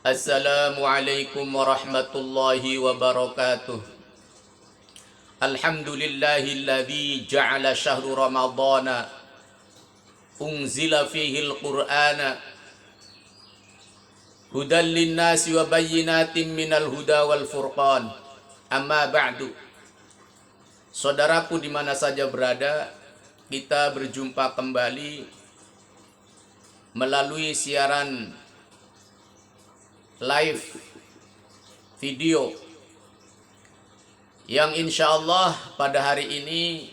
Assalamualaikum warahmatullahi wabarakatuh. Alhamdulillahilladzi ja'ala syahru ramadhana unzila fihi al-Qur'ana hudan linnasi wa bayyinatin minal huda wal furqan. Amma ba'du. Saudaraku di mana saja berada, kita berjumpa kembali melalui siaran live video yang insya Allah pada hari ini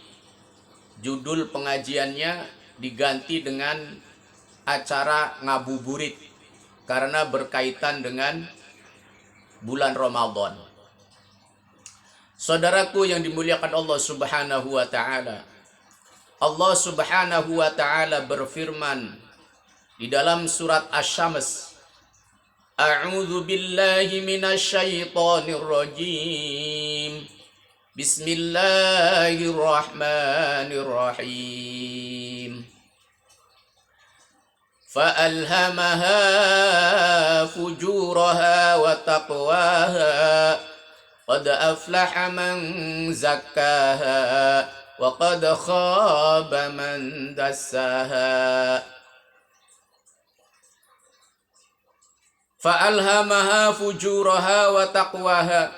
judul pengajiannya diganti dengan acara ngabuburit karena berkaitan dengan bulan Ramadan. Saudaraku yang dimuliakan Allah Subhanahu wa taala, Allah Subhanahu wa taala berfirman di dalam surat Asy-Syams, A'udzu billahi minasyaitonir rajim. Bismillahirrahmanirrahim. Fa'alhamaha fujuraha wa taqwaha. Qad aflaha man zakkaha wa qad khaba man dassaha. Fa'alhamaha fujuraha wa taqwaha.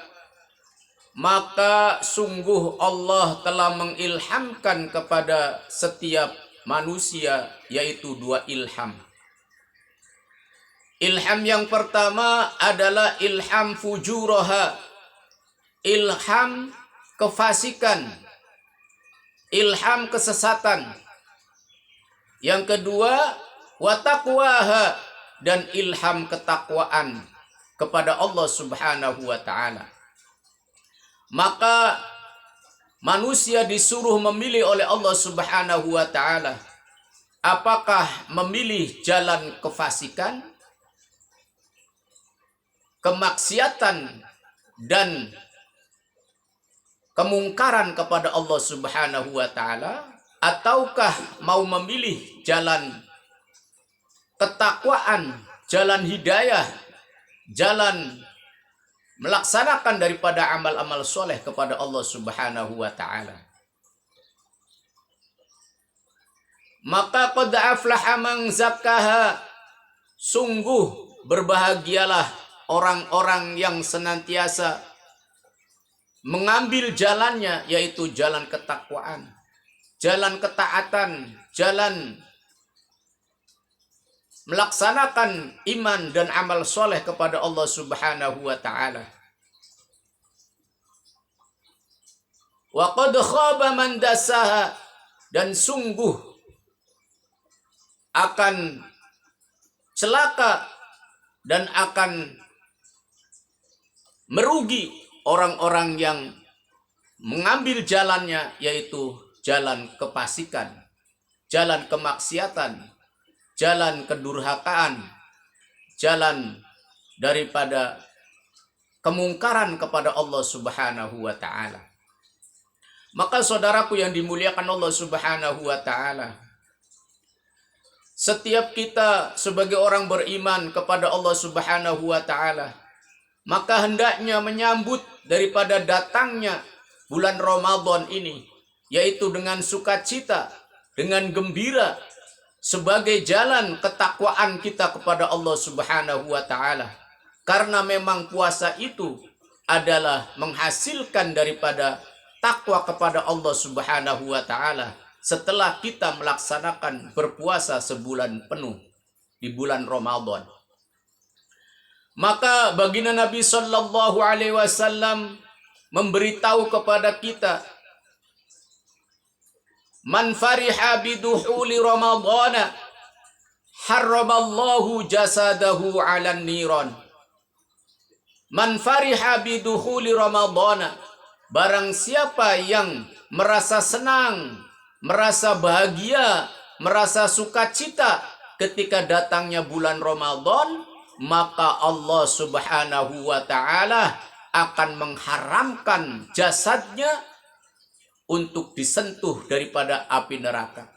Maka sungguh Allah telah mengilhamkan kepada setiap manusia, yaitu dua ilham. Ilham yang pertama adalah ilham fujuraha, ilham kefasikan, ilham kesesatan. Yang kedua, wa taqwaha, dan ilham ketakwaan kepada Allah Subhanahu wa taala. Maka manusia disuruh memilih oleh Allah Subhanahu wa taala, apakah memilih jalan kefasikan, kemaksiatan, dan kemungkaran kepada Allah Subhanahu wa taala, ataukah mau memilih jalan ketakwaan, jalan hidayah, jalan melaksanakan daripada amal-amal soleh kepada Allah Subhanahu wa ta'ala. Maka qad aflaha man zakkaha, sungguh berbahagialah orang-orang yang senantiasa mengambil jalannya, yaitu jalan ketakwaan, jalan ketaatan, jalan melaksanakan iman dan amal soleh kepada Allah Subhanahu wa ta'ala. Wa qad khaba man dassaha, dan sungguh akan celaka dan akan merugi orang-orang yang mengambil jalannya, yaitu jalan kefasikan, jalan kemaksiatan, jalan kedurhakaan, jalan daripada kemungkaran kepada Allah Subhanahu wa ta'ala. Maka saudaraku yang dimuliakan Allah Subhanahu wa ta'ala, setiap kita sebagai orang beriman kepada Allah Subhanahu wa ta'ala, maka hendaknya menyambut daripada datangnya bulan Ramadan ini, yaitu dengan sukacita, dengan gembira, sebagai jalan ketakwaan kita kepada Allah Subhanahu wa ta'ala. Karena memang puasa itu adalah menghasilkan daripada takwa kepada Allah Subhanahu wa ta'ala setelah kita melaksanakan berpuasa sebulan penuh di bulan Ramadan. Maka baginda Nabi sallallahu alaihi wasallam memberitahu kepada kita, man fariha biduhuli ramadhana harramallahu jasadahu 'alan niran. Man fariha biduhuli ramadhana, barang siapa yang merasa senang, merasa bahagia, merasa sukacita ketika datangnya bulan Ramadan, maka Allah Subhanahu wa ta'ala akan mengharamkan jasadnya untuk disentuh daripada api neraka.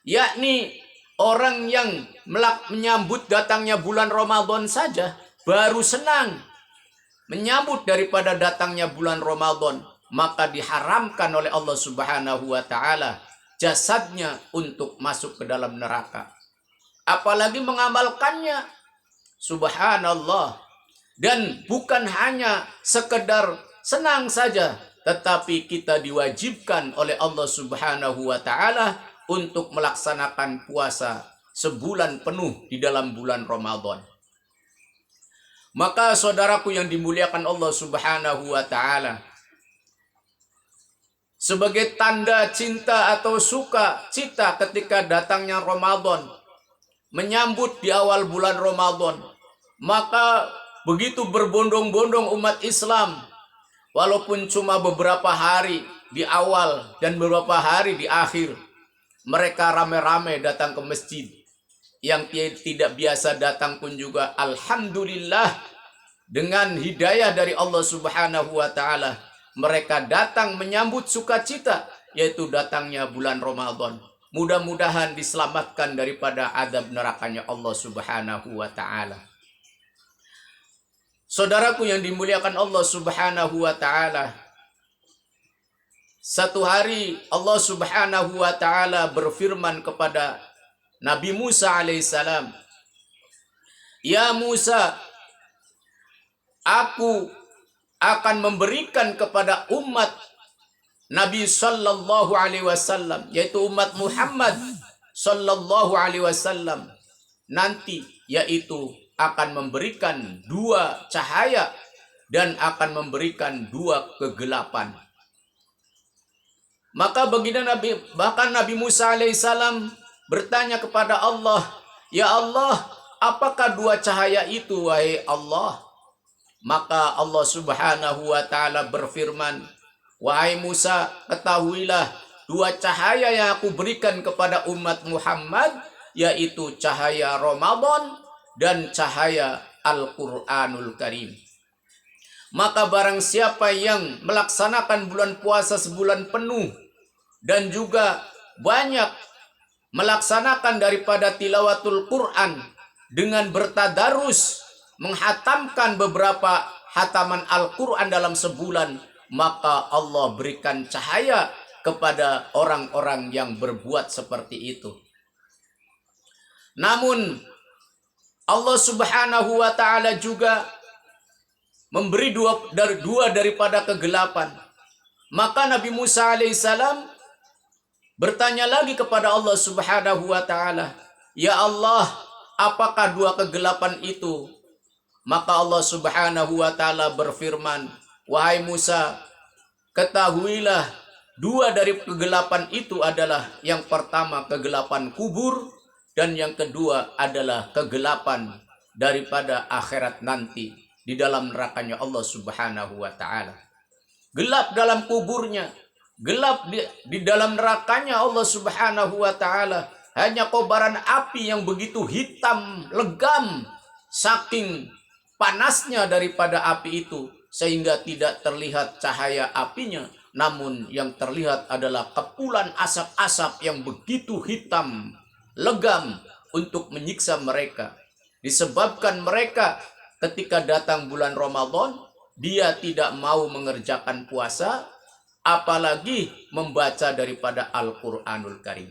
Yakni orang yang menyambut datangnya bulan Ramadan saja baru senang menyambut daripada datangnya bulan Ramadan, maka diharamkan oleh Allah Subhanahu wa taala jasadnya untuk masuk ke dalam neraka. Apalagi mengamalkannya. Subhanallah. Dan bukan hanya sekedar senang saja, tetapi kita diwajibkan oleh Allah Subhanahu wa taala untuk melaksanakan puasa sebulan penuh di dalam bulan Ramadan. Maka saudaraku yang dimuliakan Allah Subhanahu wa taala, sebagai tanda cinta atau suka cita ketika datangnya Ramadan, menyambut di awal bulan Ramadan, maka begitu berbondong-bondong umat Islam, walaupun cuma beberapa hari di awal dan beberapa hari di akhir, mereka rame-rame datang ke masjid. Yang tidak biasa datang pun juga alhamdulillah, dengan hidayah dari Allah Subhanahu wa taala, mereka datang menyambut sukacita, yaitu datangnya bulan Ramadan. Mudah-mudahan diselamatkan daripada azab nerakanya Allah Subhanahu wa taala. Saudaraku yang dimuliakan Allah Subhanahu wa taala, satu hari Allah Subhanahu wa taala berfirman kepada Nabi Musa alaihissalam, "Ya Musa, aku akan memberikan kepada umat Nabi sallallahu alaihi wasallam, yaitu umat Muhammad sallallahu alaihi wasallam, nanti yaitu akan memberikan dua cahaya dan akan memberikan dua kegelapan." Maka bahkan Nabi Musa alaihissalam bertanya kepada Allah, "Ya Allah, apakah dua cahaya itu, wahai Allah?" Maka Allah Subhanahu wa taala berfirman, "Wahai Musa, ketahuilah dua cahaya yang aku berikan kepada umat Muhammad, yaitu cahaya Ramadan dan cahaya Al-Quranul Karim. Maka barang siapa yang melaksanakan bulan puasa sebulan penuh dan juga banyak melaksanakan daripada tilawatul Quran dengan bertadarus, menghatamkan beberapa hataman Al-Quran dalam sebulan, maka Allah berikan cahaya kepada orang-orang yang berbuat seperti itu." Namun Allah Subhanahu wa taala juga memberi dua daripada kegelapan. Maka Nabi Musa alaihissalam bertanya lagi kepada Allah Subhanahu wa taala, "Ya Allah, apakah dua kegelapan itu?" Maka Allah Subhanahu wa taala berfirman, "Wahai Musa, ketahuilah dua dari kegelapan itu adalah yang pertama kegelapan kubur dan yang kedua adalah kegelapan daripada akhirat nanti di dalam nerakanya Allah Subhanahu wa taala." Gelap dalam kuburnya, gelap di dalam nerakanya Allah Subhanahu wa taala, hanya kobaran api yang begitu hitam legam, saking panasnya daripada api itu, sehingga tidak terlihat cahaya apinya, namun yang terlihat adalah kepulan asap-asap yang begitu hitam legam untuk menyiksa mereka. Disebabkan mereka ketika datang bulan Ramadan, dia tidak mau mengerjakan puasa, apalagi membaca daripada Al-Quranul Karim.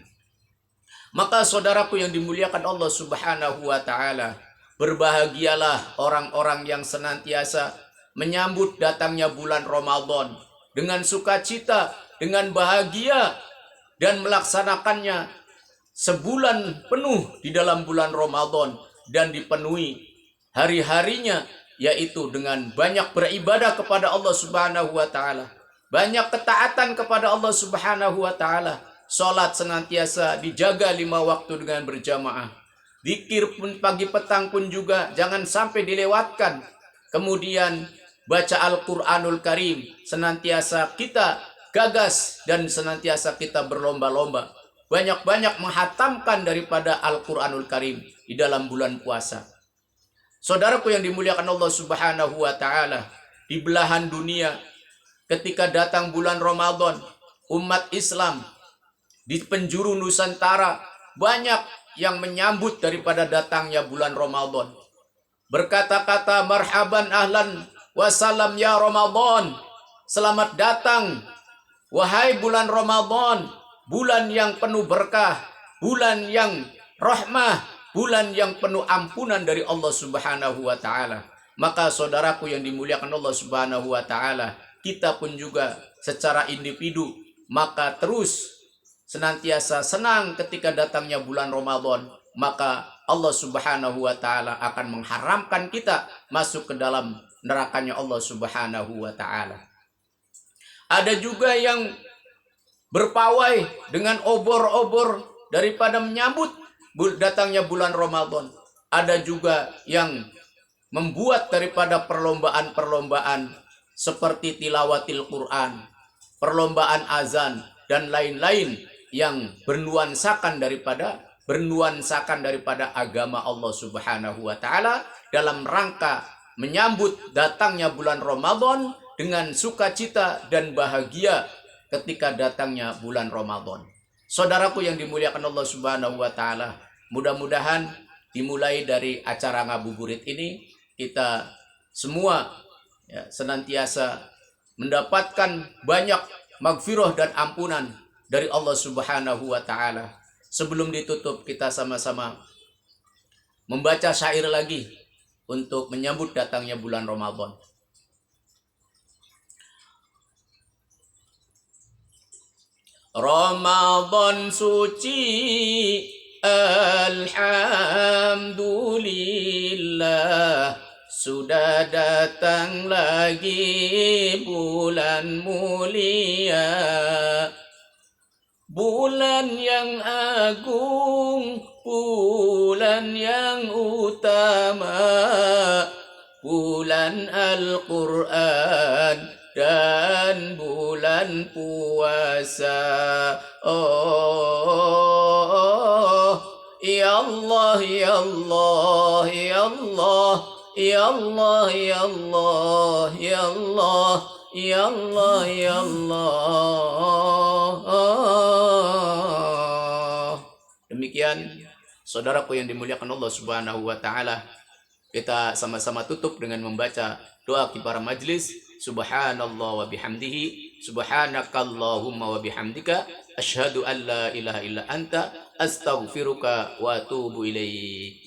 Maka saudaraku yang dimuliakan Allah Subhanahu wa taala, berbahagialah orang-orang yang senantiasa menyambut datangnya bulan Ramadan dengan sukacita, dengan bahagia, dan melaksanakannya sebulan penuh di dalam bulan Ramadan, dan dipenuhi hari-harinya yaitu dengan banyak beribadah kepada Allah Subhanahu wa taala, banyak ketaatan kepada Allah Subhanahu wa taala. Salat senantiasa dijaga 5 waktu dengan berjamaah. Zikir pun pagi petang pun juga jangan sampai dilewatkan. Kemudian baca Al-Quranul Karim senantiasa kita gagas dan senantiasa kita berlomba-lomba. Banyak-banyak menghatamkan daripada Al-Quranul Karim di dalam bulan puasa. Saudaraku yang dimuliakan Allah Subhanahu wa taala, di belahan dunia ketika datang bulan Ramadan, umat Islam di penjuru Nusantara banyak yang menyambut daripada datangnya bulan Ramadan. berkata-kata marhaban ahlan wasalam ya Ramadan. Selamat datang wahai bulan Ramadan, bulan yang penuh berkah, bulan yang rahmah, bulan yang penuh ampunan dari Allah Subhanahu wa taala. Maka saudaraku yang dimuliakan Allah Subhanahu wa taala, kita pun juga secara individu maka terus senantiasa senang ketika datangnya bulan Ramadan. Maka Allah Subhanahu wa taala akan mengharamkan kita masuk ke dalam nerakanya Allah Subhanahu wa taala. Ada juga yang berpawai dengan obor-obor daripada menyambut datangnya bulan Ramadan. Ada juga yang membuat daripada perlombaan-perlombaan seperti tilawatil Quran, perlombaan azan dan lain-lain yang bernuansakan daripada agama Allah Subhanahu wa taala dalam rangka menyambut datangnya bulan Ramadan dengan sukacita dan bahagia ketika datangnya bulan Ramadan. Saudaraku yang dimuliakan Allah Subhanahu wa taala, mudah-mudahan dimulai dari acara ngabuburit ini kita semua senantiasa mendapatkan banyak magfirah dan ampunan dari Allah Subhanahu wa taala. Sebelum ditutup, kita sama-sama membaca syair lagi untuk menyambut datangnya bulan Ramadan. Ramadan suci, alhamdulillah, sudah datang lagi bulan mulia, bulan yang agung, bulan yang utama, bulan Al-Quran dan bulan puasa. Oh, ya Allah, ya Allah, ya Allah, ya Allah, ya Allah, ya Allah, ya Allah, ya Allah. Demikian saudaraku yang dimuliakan Allah Subhanahu wa taala, kita sama-sama tutup dengan membaca doa kibar majlis. Subhanallah wa bihamdihi, subhanakallahumma wa bihamdika, asyhadu an la ilaha illa anta, astaghfiruka wa atubu ilaik.